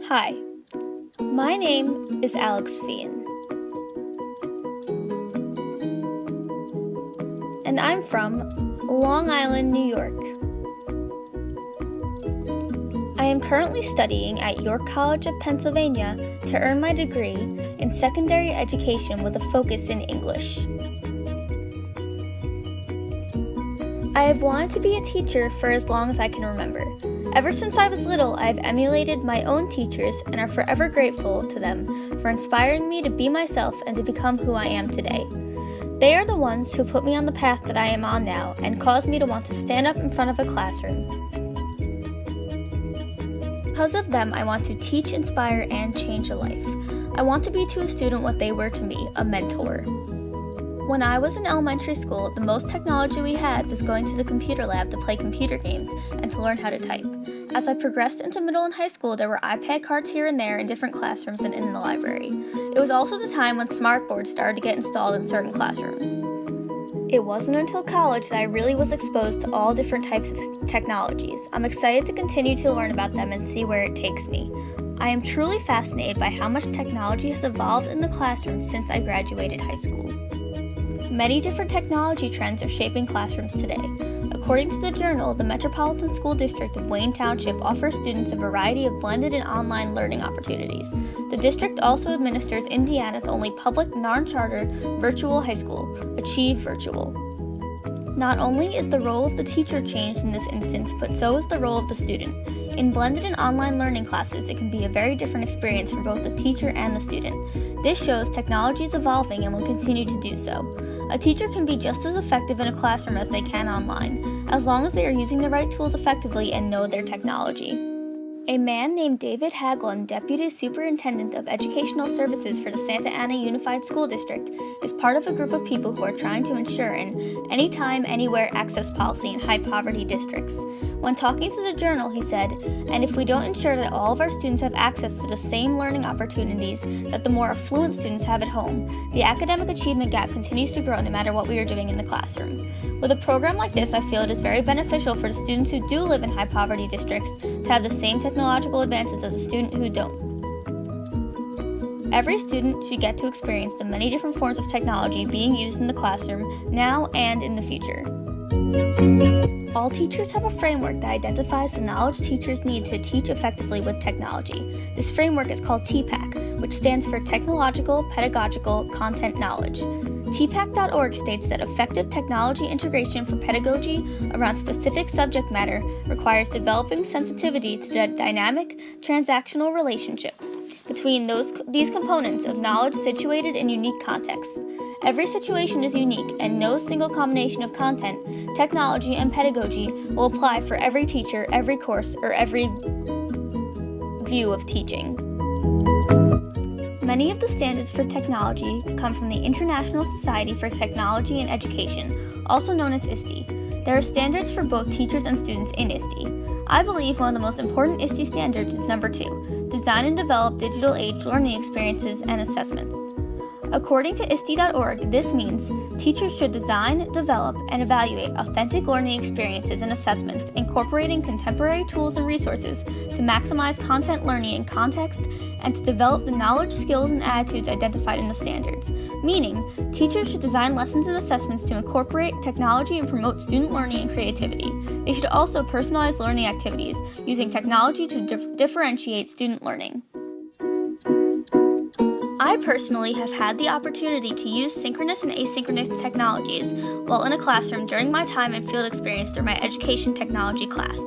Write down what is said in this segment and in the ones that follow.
Hi, my name is Alex Fian, and I'm from Long Island, New York. I am currently studying at York College of Pennsylvania to earn my degree in secondary education with a focus in English. I have wanted to be a teacher for as long as I can remember. Ever since I was little, I have emulated my own teachers and are forever grateful to them for inspiring me to be myself and to become who I am today. They are the ones who put me on the path that I am on now and caused me to want to stand up in front of a classroom. Because of them, I want to teach, inspire, and change a life. I want to be to a student what they were to me, a mentor. When I was in elementary school, the most technology we had was going to the computer lab to play computer games and to learn how to type. As I progressed into middle and high school, there were iPad cards here and there in different classrooms and in the library. It was also the time when smartboards started to get installed in certain classrooms. It wasn't until college that I really was exposed to all different types of technologies. I'm excited to continue to learn about them and see where it takes me. I am truly fascinated by how much technology has evolved in the classroom since I graduated high school. Many different technology trends are shaping classrooms today. According to the Journal, the Metropolitan School District of Wayne Township offers students a variety of blended and online learning opportunities. The district also administers Indiana's only public, non-charter, virtual high school, Achieve Virtual. Not only is the role of the teacher changed in this instance, but so is the role of the student. In blended and online learning classes, it can be a very different experience for both the teacher and the student. This shows technology is evolving and will continue to do so. A teacher can be just as effective in a classroom as they can online, as long as they are using the right tools effectively and know their technology. A man named David Haglund, Deputy Superintendent of Educational Services for the Santa Ana Unified School District, is part of a group of people who are trying to ensure an anytime, anywhere access policy in high-poverty districts. When talking to the Journal, he said, "And if we don't ensure that all of our students have access to the same learning opportunities that the more affluent students have at home, the academic achievement gap continues to grow no matter what we are doing in the classroom." With a program like this, I feel it is very beneficial for the students who do live in high-poverty districts to have the same technological advances as a student who don't. Every student should get to experience the many different forms of technology being used in the classroom now and in the future. All teachers have a framework that identifies the knowledge teachers need to teach effectively with technology. This framework is called TPACK, which stands for Technological Pedagogical Content Knowledge. TPACK.org states that effective technology integration for pedagogy around specific subject matter requires developing sensitivity to the dynamic, transactional relationship between these components of knowledge situated in unique contexts. Every situation is unique, and no single combination of content, technology, and pedagogy will apply for every teacher, every course, or every view of teaching. Many of the standards for technology come from the International Society for Technology and Education, also known as ISTE. There are standards for both teachers and students in ISTE. I believe one of the most important ISTE standards is number 2, design and develop digital age learning experiences and assessments. According to ISTE.org, this means teachers should design, develop, and evaluate authentic learning experiences and assessments, incorporating contemporary tools and resources to maximize content learning in context and to develop the knowledge, skills, and attitudes identified in the standards. Meaning, teachers should design lessons and assessments to incorporate technology and promote student learning and creativity. They should also personalize learning activities using technology to differentiate student learning. I personally have had the opportunity to use synchronous and asynchronous technologies while in a classroom during my time and field experience through my education technology class.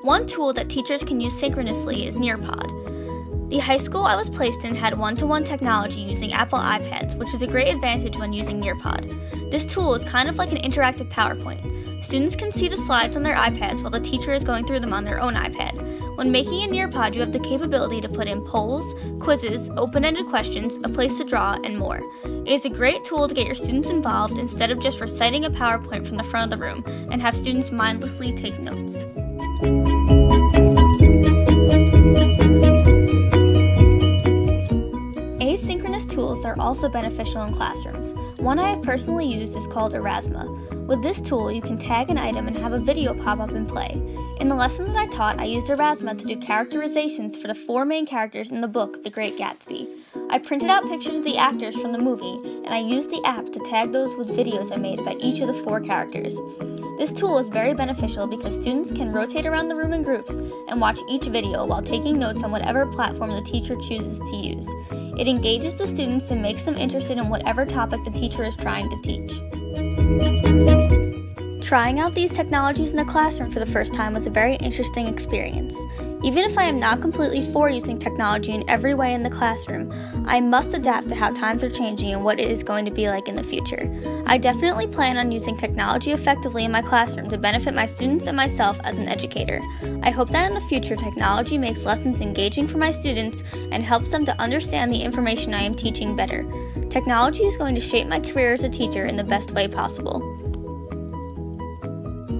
One tool that teachers can use synchronously is Nearpod. The high school I was placed in had one-to-one technology using Apple iPads, which is a great advantage when using Nearpod. This tool is kind of like an interactive PowerPoint. Students can see the slides on their iPads while the teacher is going through them on their own iPad. When making a Nearpod, you have the capability to put in polls, quizzes, open-ended questions, a place to draw, and more. It is a great tool to get your students involved instead of just reciting a PowerPoint from the front of the room and have students mindlessly take notes. Asynchronous tools are also beneficial in classrooms. One I have personally used is called Erasma. With this tool, you can tag an item and have a video pop up and play. In the lesson that I taught, I used Erasmus to do characterizations for the 4 main characters in the book, The Great Gatsby. I printed out pictures of the actors from the movie, and I used the app to tag those with videos I made about each of the 4 characters. This tool is very beneficial because students can rotate around the room in groups and watch each video while taking notes on whatever platform the teacher chooses to use. It engages the students and makes them interested in whatever topic the teacher is trying to teach. Trying out these technologies in the classroom for the first time was a very interesting experience. Even if I am not completely for using technology in every way in the classroom, I must adapt to how times are changing and what it is going to be like in the future. I definitely plan on using technology effectively in my classroom to benefit my students and myself as an educator. I hope that in the future technology makes lessons engaging for my students and helps them to understand the information I am teaching better. Technology is going to shape my career as a teacher in the best way possible.